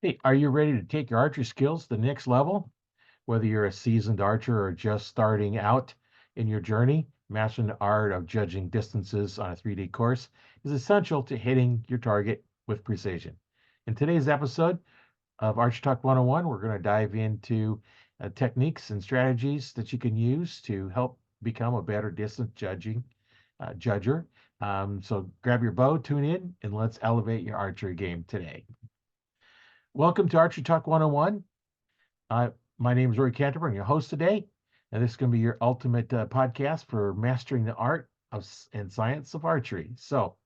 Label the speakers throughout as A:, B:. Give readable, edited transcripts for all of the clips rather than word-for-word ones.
A: Hey, are you ready to take your archery skills to the next level? Whether you're a seasoned archer or just starting out in your journey, mastering the art of judging distances on a 3D course is essential to hitting your target with precision. In today's episode of Archery Talk 101, we're going to dive into techniques and strategies that you can use to help become a better distance judger. So grab your bow, tune in, and let's elevate your archery game today. Welcome to Archery Talk 101. Uh, my name is Roy Canterbury, I'm your host today, and this is going to be your ultimate podcast for mastering the art of and science of archery. So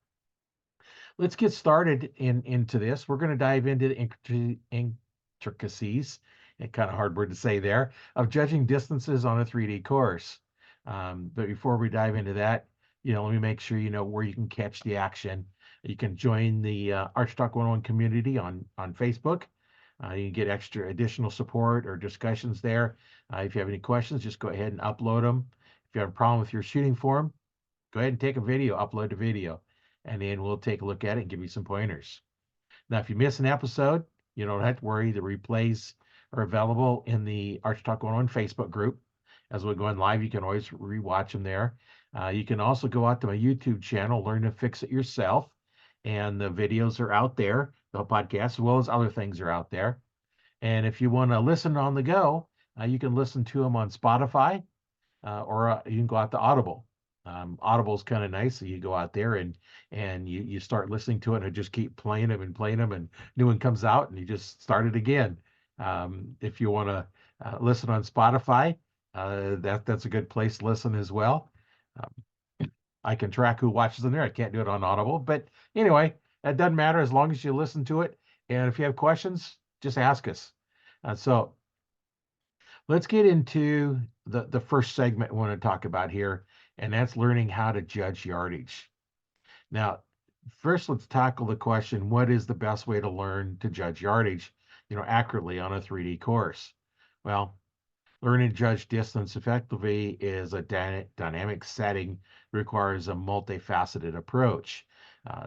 A: let's get started into this. We're going to dive into the intricacies, a kind of hard word to say there, of judging distances on a 3D course. But before we dive into that, let me make sure you know where you can catch the action. You can join the Arch Talk 101 community on Facebook. You can get extra additional support or discussions there. If you have any questions, just go ahead and upload them. If you have a problem with your shooting form, go ahead and take a video, upload the video, and then we'll take a look at it and give you some pointers. Now, if you miss an episode, you don't have to worry. The replays are available in the Arch Talk 101 Facebook group. As we go on live, you can always rewatch them there. You can also go out to my YouTube channel, Learn to Fix It Yourself, and the videos are out there. The podcast, as well as other things, are out there. And if you want to listen on the go, you can listen to them on Spotify, or you can go out to Audible. Audible is kind of nice. So you go out there and you start listening to it, and it just keep playing them, and new one comes out, and you just start it again. If you want to listen on Spotify, that's a good place to listen as well. I can track who watches in there. I can't do it on Audible, but anyway, it doesn't matter as long as you listen to it. And if you have questions, just ask us. So let's get into the first segment we want to talk about here, and that's learning how to judge yardage. Now, first, let's tackle the question: what is the best way to learn to judge yardage, accurately on a 3D course? Well, learning to judge distance effectively is a dynamic setting, requires a multifaceted approach.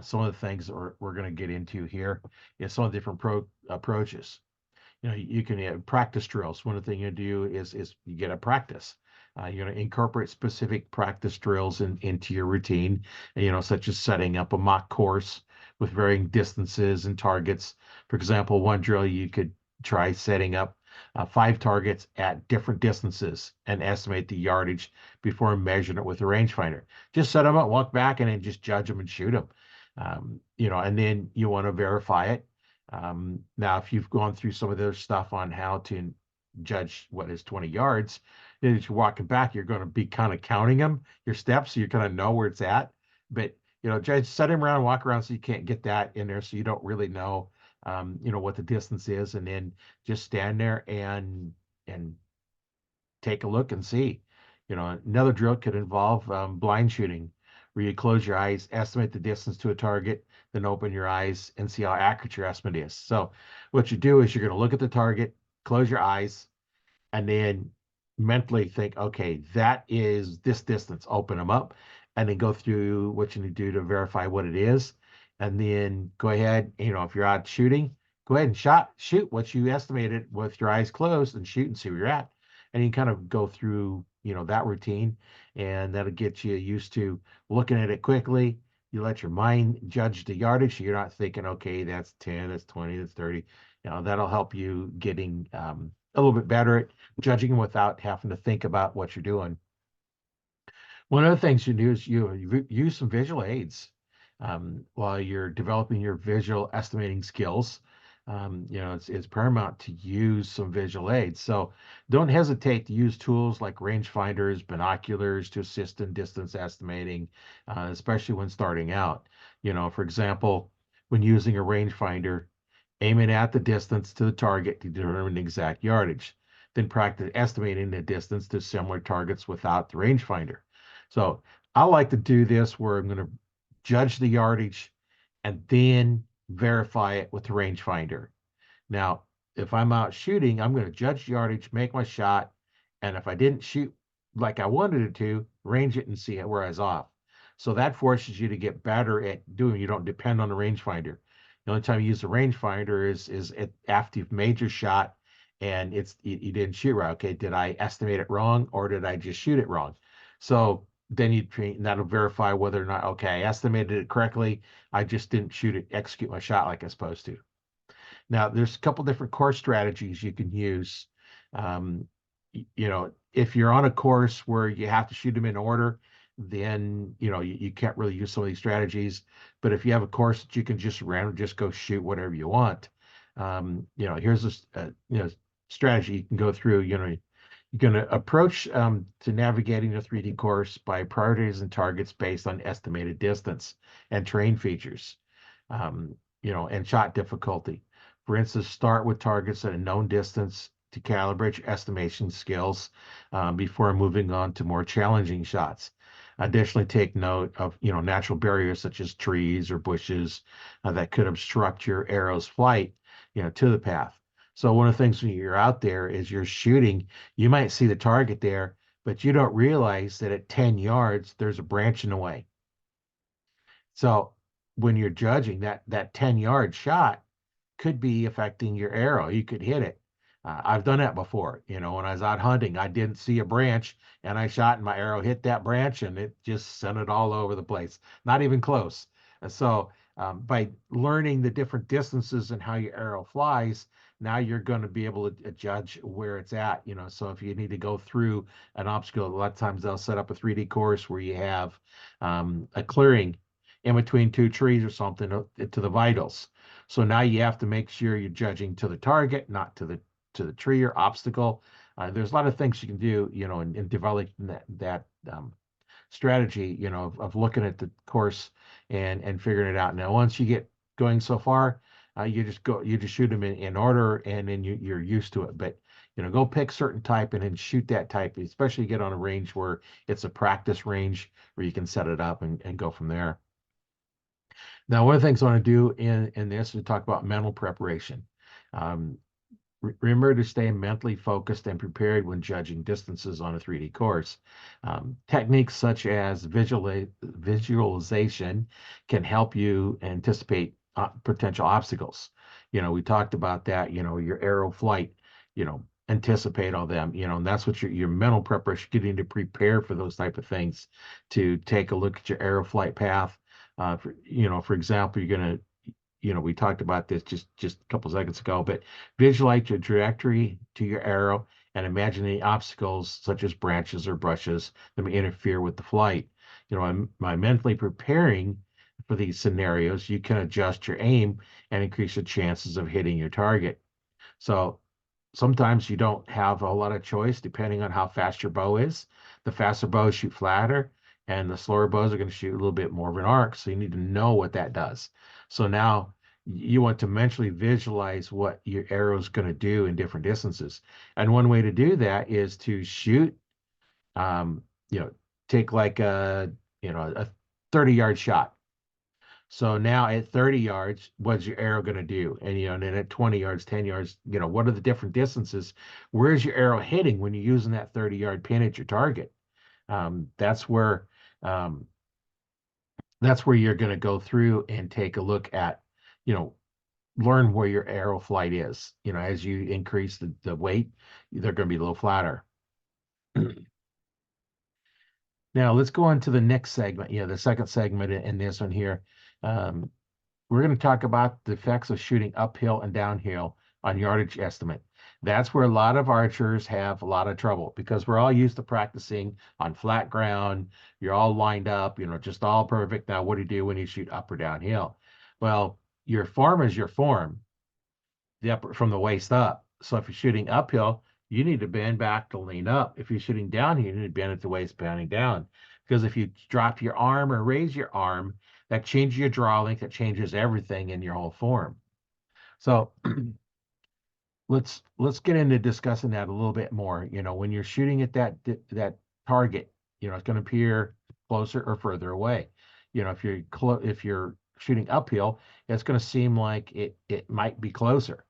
A: Some of the things that we're going to get into here is some of the different approaches. You can have practice drills. One of the things you do is you get a practice. You're going to incorporate specific practice drills into your routine, such as setting up a mock course with varying distances and targets. For example, one drill you could try setting up 5 targets at different distances and estimate the yardage before measuring it with a rangefinder. Just set them up, walk back, and then just judge them and shoot them. And then you want to verify it. Now, if you've gone through some of their stuff on how to judge what is 20 yards, as you're walking back, you're going to be kind of counting them, your steps, so you kind of know where it's at. But, just set him around, walk around so you can't get that in there, so you don't really know, what the distance is, and then just stand there and take a look and see. Another drill could involve blind shooting, where you close your eyes, estimate the distance to a target, then open your eyes and see how accurate your estimate is. So what you do is you're going to look at the target, close your eyes, and then mentally think, okay, that is this distance. Open them up, and then go through what you need to do to verify what it is. And then go ahead, if you're out shooting, go ahead and shoot what you estimated with your eyes closed and shoot and see where you're at. And you kind of go through, that routine, and that'll get you used to looking at it quickly. You let your mind judge the yardage, so you're not thinking, okay, that's 10, that's 20, that's 30. That'll help you getting a little bit better at judging without having to think about what you're doing. One of the things you do is you use some visual aids while you're developing your visual estimating skills. It's paramount to use some visual aids. So don't hesitate to use tools like rangefinders, binoculars to assist in distance estimating, especially when starting out. For example, when using a rangefinder, aim it at the distance to the target to determine the exact yardage. Then practice estimating the distance to similar targets without the rangefinder. So I like to do this where I'm going to judge the yardage and then verify it with the rangefinder. Now, if I'm out shooting, I'm going to judge the yardage, make my shot, and if I didn't shoot like I wanted it to, range it and see where I was off. So that forces you to get better at doing. You don't depend on the rangefinder. The only time you use the rangefinder is after you've made your shot and you didn't shoot right. Okay, did I estimate it wrong or did I just shoot it wrong? So then that'll verify whether or not, okay, I estimated it correctly. I just didn't execute my shot like I was supposed to. Now, there's a couple different course strategies you can use. Um, if you're on a course where you have to shoot them in order, then you can't really use some of these strategies. But if you have a course that you can just randomly just go shoot whatever you want, here's a strategy you can go through. You're going to approach to navigating a 3D course by prioritizing targets based on estimated distance and terrain features, and shot difficulty. For instance, start with targets at a known distance to calibrate your estimation skills before moving on to more challenging shots. Additionally, take note of natural barriers such as trees or bushes that could obstruct your arrow's flight to the path. So one of the things when you're out there is you're shooting, you might see the target there, but you don't realize that at 10 yards there's a branch in the way. So when you're judging that 10-yard shot, could be affecting your arrow. You could hit it. I've done that before. When I was out hunting, I didn't see a branch and I shot and my arrow hit that branch and it just sent it all over the place. Not even close. And so by learning the different distances and how your arrow flies, now you're going to be able to judge where it's at. So if you need to go through an obstacle, a lot of times they'll set up a 3D course where you have a clearing in between two trees or something to the vitals. So now you have to make sure you're judging to the target, not to the tree or obstacle. There's a lot of things you can do, in developing that strategy, of looking at the course and figuring it out. Now, once you get going so far, you just shoot them in order, and then you're used to it. But go pick certain type and then shoot that type, especially get on a range where it's a practice range where you can set it up and go from there. Now, one of the things I want to do in this is talk about mental preparation. Um, Remember to stay mentally focused and prepared when judging distances on a 3D course. Techniques such as visualization can help you anticipate potential obstacles. We talked about that, your arrow flight, anticipate all them, and that's what your mental preparation, getting to prepare for those type of things, to take a look at your arrow flight path. For example, you're going to we talked about this just a couple seconds ago, but visualize your trajectory to your arrow and imagine any obstacles such as branches or brushes that may interfere with the flight. By mentally preparing for these scenarios, you can adjust your aim and increase your chances of hitting your target. So sometimes you don't have a lot of choice depending on how fast your bow is. The faster bows shoot flatter, and the slower bows are going to shoot a little bit more of an arc. So you need to know what that does. So now you want to mentally visualize what your arrow is going to do in different distances. And one way to do that is to shoot, um, you know, take like a 30-yard shot. So now at 30 yards, what's your arrow going to do? And then at 20 yards, 10 yards, what are the different distances? Where's your arrow hitting when you're using that 30-yard pin at your target? Um, that's where um, that's where you're going to go through and take a look at, learn where your arrow flight is. As you increase the weight, they're going to be a little flatter. Now let's go on to the next segment. The second segment in this one here. Um, we're going to talk about the effects of shooting uphill and downhill on yardage estimate. That's where a lot of archers have a lot of trouble because we're all used to practicing on flat ground. You're all lined up, just all perfect. Now, what do you do when you shoot up or downhill? Well, your form is your form, from the waist up. So if you're shooting uphill, you need to bend back to lean up. If you're shooting downhill, you need to bend at the waist, bending down. Because if you drop your arm or raise your arm, that changes your draw length, that changes everything in your whole form. So let's get into discussing that a little bit more. When you're shooting at that target, it's going to appear closer or further away. If you're shooting uphill, it's going to seem like it might be closer.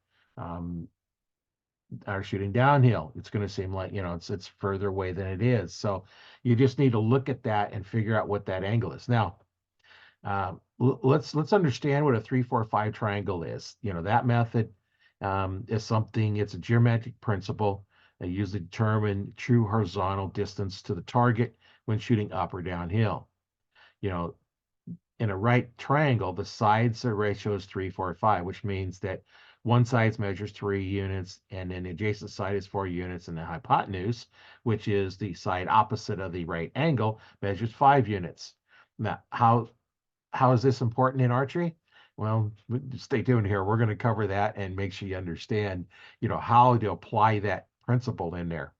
A: Or shooting downhill, it's going to seem like it's further away than it is. So you just need to look at that and figure out what that angle is. Now, Let's understand what a 3-4-5 triangle is. That method is something. It's a geometric principle that usually determine true horizontal distance to the target when shooting up or downhill. You know, in a right triangle, the sides ratio is 3-4-5, which means that one side measures 3 units, and then the adjacent side is 4 units, and the hypotenuse, which is the side opposite of the right angle, measures 5 units. Now, how is this important in archery? Well, stay tuned here. We're going to cover that and make sure you understand, how to apply that principle in there.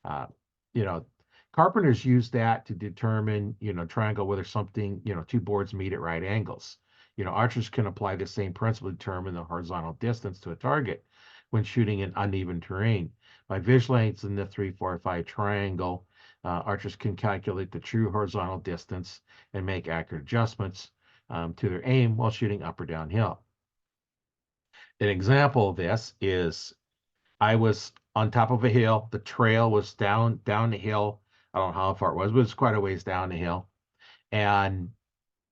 A: Uh, you know, Carpenters use that to determine, triangle whether something, two boards meet at right angles. Archers can apply the same principle to determine the horizontal distance to a target when shooting in uneven terrain. By visualizing the 3-4-5 triangle, archers can calculate the true horizontal distance and make accurate adjustments to their aim while shooting up or downhill. An example of this is I was on top of a hill. The trail was down the hill. I don't know how far it was, but it's quite a ways down the hill. And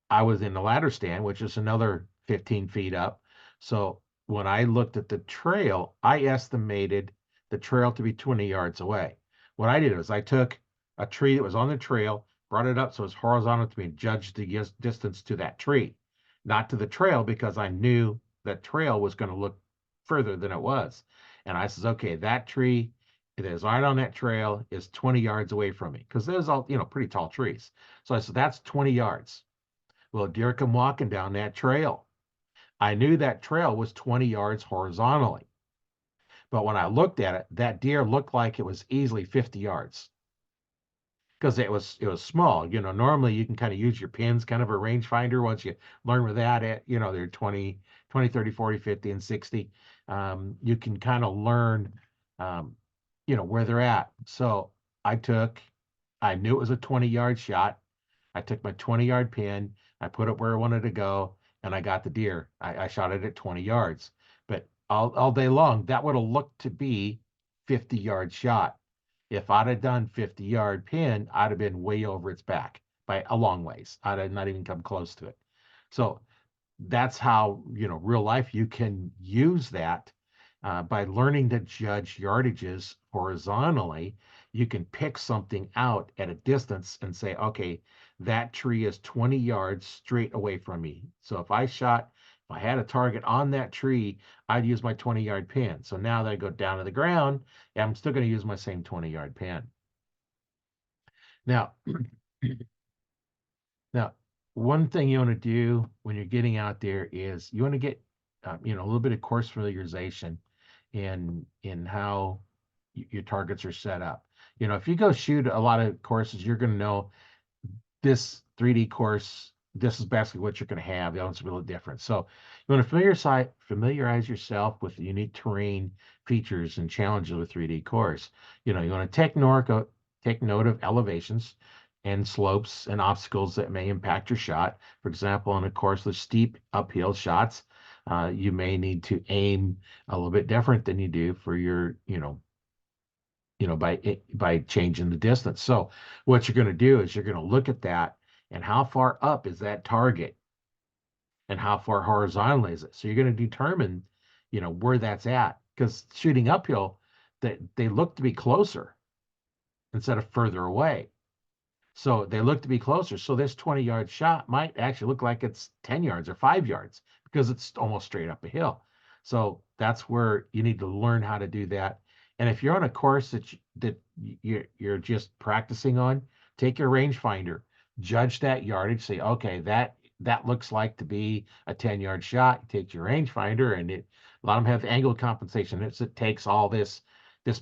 A: I was in the ladder stand, which is another 15 feet up. So when I looked at the trail, I estimated the trail to be 20 yards away. What I did was I took a tree that was on the trail, brought it up so it's horizontal to me, and judged the distance to that tree, not to the trail, because I knew that trail was going to look further than it was. And I says, okay, that tree that is right on that trail is 20 yards away from me, because there's all, pretty tall trees. So I said, that's 20 yards. Well, deer come walking down that trail. I knew that trail was 20 yards horizontally. But when I looked at it, that deer looked like it was easily 50 yards because it was small. Normally you can kind of use your pins, kind of a rangefinder. Once you learn where that at, they're 20, 20, 30, 40, 50, and 60. You can kind of learn, um, where they're at. So I knew it was a 20-yard shot. I took my 20-yard pin, I put it where I wanted to go, and I got the deer. I shot it at 20 yards. But all day long, that would have looked to be 50-yard shot. If I'd have done 50-yard pin, I'd have been way over its back by a long ways. I'd have not even come close to it. So that's how, real life, you can use that by learning to judge yardages horizontally. You can pick something out at a distance and say, okay, that tree is 20 yards straight away from me. So if I had a target on that tree, I'd use my 20-yard pin. So now that I go down to the ground, I'm still going to use my same 20-yard pin. Now, Now, one thing you want to do when you're getting out there is you want to get, a little bit of course familiarization in how your targets are set up. If you go shoot a lot of courses, you're going to know this 3D course, this is basically what you're going to have. The other one's a little different. So you want to familiarize yourself with the unique terrain features and challenges of a 3D course. You want to take note of elevations and slopes and obstacles that may impact your shot. For example, on a course with steep uphill shots, you may need to aim a little bit different than you do for your, by changing the distance. So what you're going to do is you're going to look at that and how far up is that target and how far horizontal is it. So you're going to determine, where that's at, because shooting uphill, they look to be closer instead of further away. So they look to be closer. So this 20-yard shot might actually look like it's 10 yards or 5 yards because it's almost straight up a hill. So that's where you need to learn how to do that. And if you're on a course that you're just practicing on, take your rangefinder, judge that yardage, say, okay, that looks like to be a 10-yard shot. You take your rangefinder, and a lot of them have angle compensation. It takes all this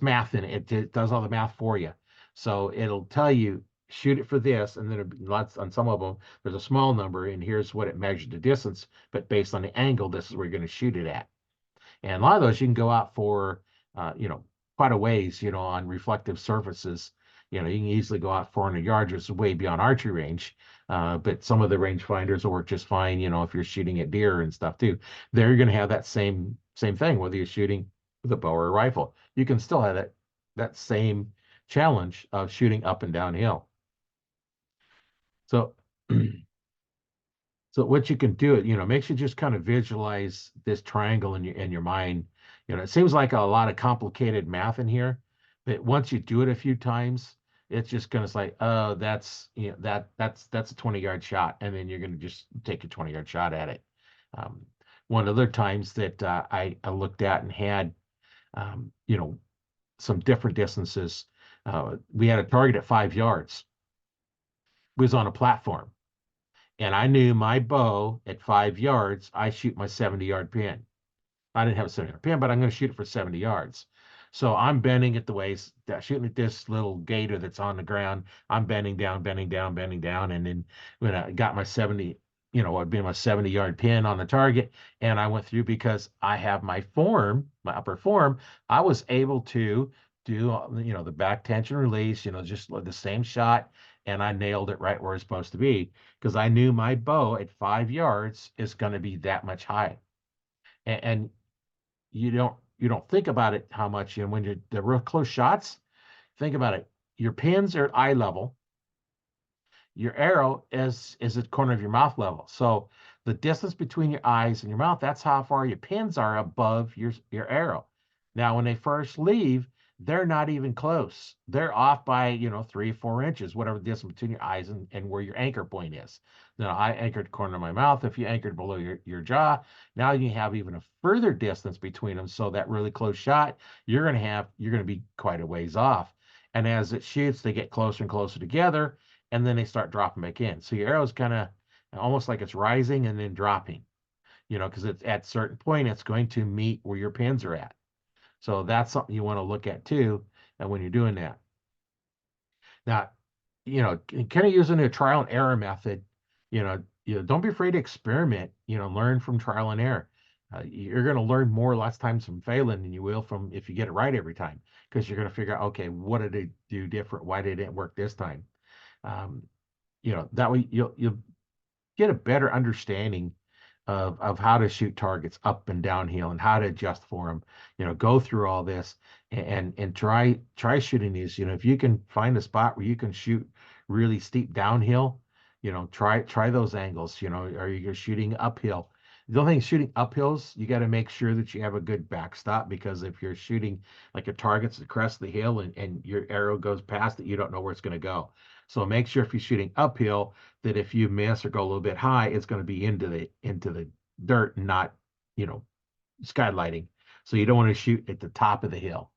A: math in it. It does all the math for you. So it'll tell you, shoot it for this, and then lots on some of them there's a small number, and here's what it measured the distance, but based on the angle, this is where you're going to shoot it at. And a lot of those you can go out for quite a ways, on reflective surfaces. You can easily go out 400 yards, which is way beyond archery range. But some of the range finders will work just fine, if you're shooting at deer and stuff too. There you're going to have that same thing, whether you're shooting with a bow or a rifle. You can still have that same challenge of shooting up and downhill. So So what you can do, makes you just kind of visualize this triangle in your mind. It seems like a lot of complicated math in here, but once you do it a few times, it's just gonna say, oh, that's a 20-yard shot, and then you're gonna just take a 20-yard shot at it. Um, One other times that I looked at and had, um, you know, some different distances. We had a target at 5 yards. It was on a platform. And I knew my bow at 5 yards, I shoot my 70-yard pin. I didn't have a 70-yard pin, but I'm going to shoot it for 70 yards. So I'm bending at the waist, shooting at this little gator that's on the ground. I'm bending down, bending down, bending down. And then when I got my 70, I'd be my 70-yard pin on the target, and I went through because I have my form, my upper form, I was able to do, the back tension release, just the same shot, and I nailed it right where it's supposed to be because I knew my bow at 5 yards is going to be that much high. And you don't think about it how much, when you're the real close shots, think about it. Your pins are at eye level, your arrow is at the corner of your mouth level. So the distance between your eyes and your mouth, that's how far your pins are above your arrow. Now, when they first leave, they're not even close. They're off by, 3 or 4 inches, whatever the distance between your eyes and where your anchor point is. Now, I anchored the corner of my mouth. If you anchored below your jaw, now you have even a further distance between them. So that really close shot, you're going to be quite a ways off. And as it shoots, they get closer and closer together, and then they start dropping back in. So your arrow's kind of almost like it's rising and then dropping, because it's at a certain point, it's going to meet where your pins are at. So that's something you want to look at too, and when you're doing that. Now, kind of using a trial and error method, don't be afraid to experiment, learn from trial and error. You're going to learn more lots of times from failing than you will from if you get it right every time, because you're going to figure out, okay, what did it do different? Why did it work this time? Um, that way you'll get a better understanding of how to shoot targets up and downhill and how to adjust for them. Go through all this and try shooting these. If you can find a spot where you can shoot really steep downhill, try those angles. Or you're shooting uphill. The only thing shooting uphills, you got to make sure that you have a good backstop, because if you're shooting like a target's the crest of the hill and your arrow goes past it, you don't know where it's going to go. So make sure if you're shooting uphill that if you miss or go a little bit high, it's going to be into the dirt and not, you know, skylighting. So you don't want to shoot at the top of the hill.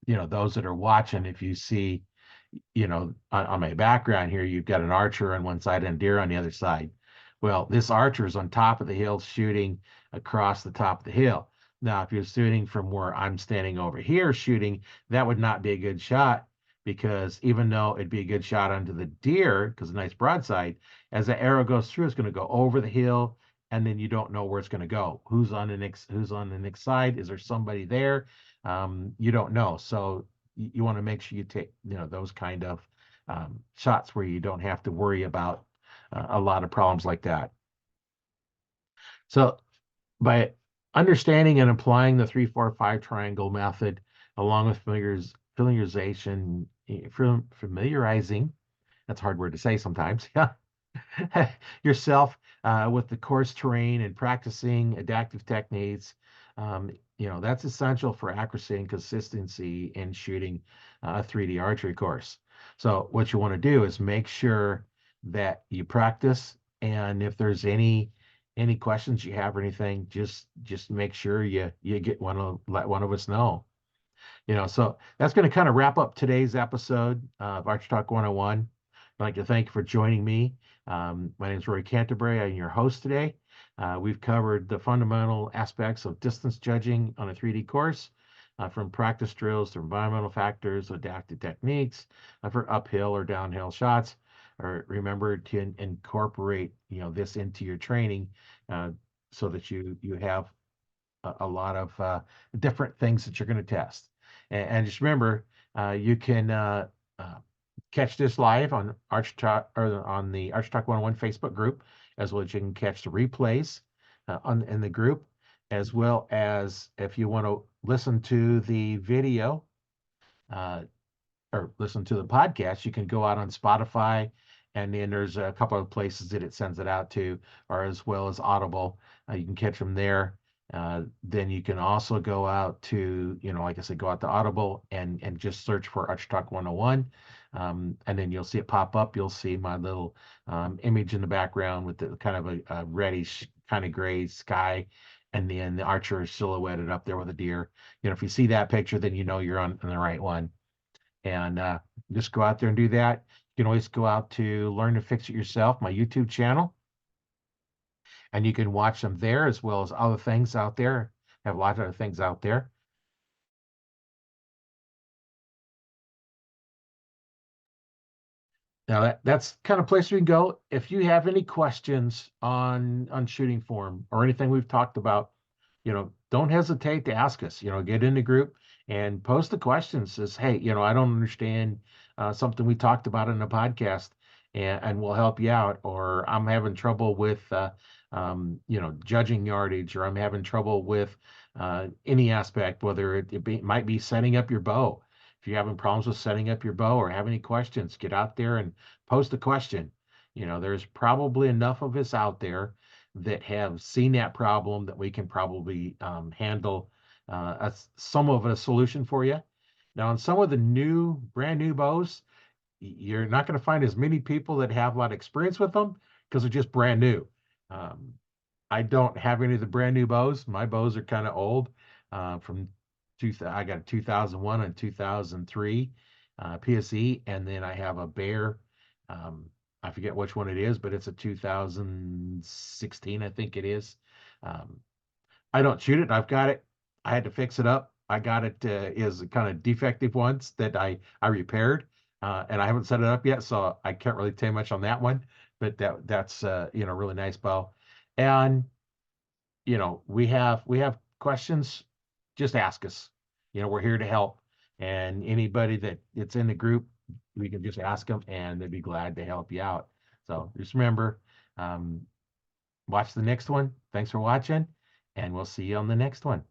A: Those that are watching, if you see, on my background here, you've got an archer on one side and deer on the other side. Well, this archer is on top of the hill shooting across the top of the hill. Now, if you're shooting from where I'm standing over here shooting, that would not be a good shot, because even though it'd be a good shot onto the deer, because a nice broadside, as the arrow goes through, it's going to go over the hill, and then you don't know where it's going to go. Who's on the next side? Is there somebody there? You don't know. So you want to make sure you take those kind of shots where you don't have to worry about a lot of problems like that. So by understanding and applying the 3-4-5 triangle method, along with familiarization, familiarizing, that's a hard word to say sometimes, yeah, yourself with the course terrain and practicing adaptive techniques, that's essential for accuracy and consistency in shooting a 3D archery course. So what you want to do is make sure that you practice, and if there's any questions you have or anything, just make sure you let one of us know. So that's going to kind of wrap up today's episode of Arch Talk 101. I'd like to thank you for joining me. My name is Rory Canterbury. I'm your host today. We've covered the fundamental aspects of distance judging on a 3D course, from practice drills to environmental factors, adaptive techniques for uphill or downhill shots. Or remember to incorporate this into your training, so that you have a lot of different things that you're going to test. And just remember, you can catch this live on Arch Talk, or on the Arch Talk 101 Facebook group, as well as you can catch the replays in the group, as well as if you want to listen to the video or listen to the podcast, you can go out on Spotify And then there's a couple of places that it sends it out to, or as well as Audible. You can catch them there. Then you can also go out to, like I said, go out to Audible and just search for Arch Talk 101. And then you'll see it pop up. You'll see my little image in the background with the kind of a reddish, kind of gray sky. And then the archer is silhouetted up there with a deer. If you see that picture, then you know you're on the right one. And just go out there and do that. You can always go out to Learn to Fix It Yourself, my YouTube channel, and you can watch them there as well as other things out there. Have a lot of other things out there. Now that's kind of place we can go. If you have any questions on shooting form or anything we've talked about, don't hesitate to ask us. Get in the group and post the questions. Says, hey, I don't understand something we talked about in the podcast, and we'll help you out. Or I'm having trouble with judging yardage, or I'm having trouble with any aspect, whether might be setting up your bow. If you're having problems with setting up your bow or have any questions, get out there and post a question. There's probably enough of us out there that have seen that problem that we can probably handle some of a solution for you. Now, on some of the brand new bows, you're not going to find as many people that have a lot of experience with them because they're just brand new. Um, I don't have any of the brand new bows. My bows are kind of old from I got a 2001 and 2003 PSE, and then I have a Bear. I forget which one it is, but it's a 2016, I think it is. Um, I don't shoot it. I've got it. I had to fix it up. I got it is kind of defective ones that I repaired, and I haven't set it up yet, so I can't really tell you much on that one. But that's really nice bow, and we have questions, just ask us. We're here to help. And anybody it's in the group, we can just ask them and they'd be glad to help you out. So just remember, um, watch the next one. Thanks for watching, and we'll see you on the next one.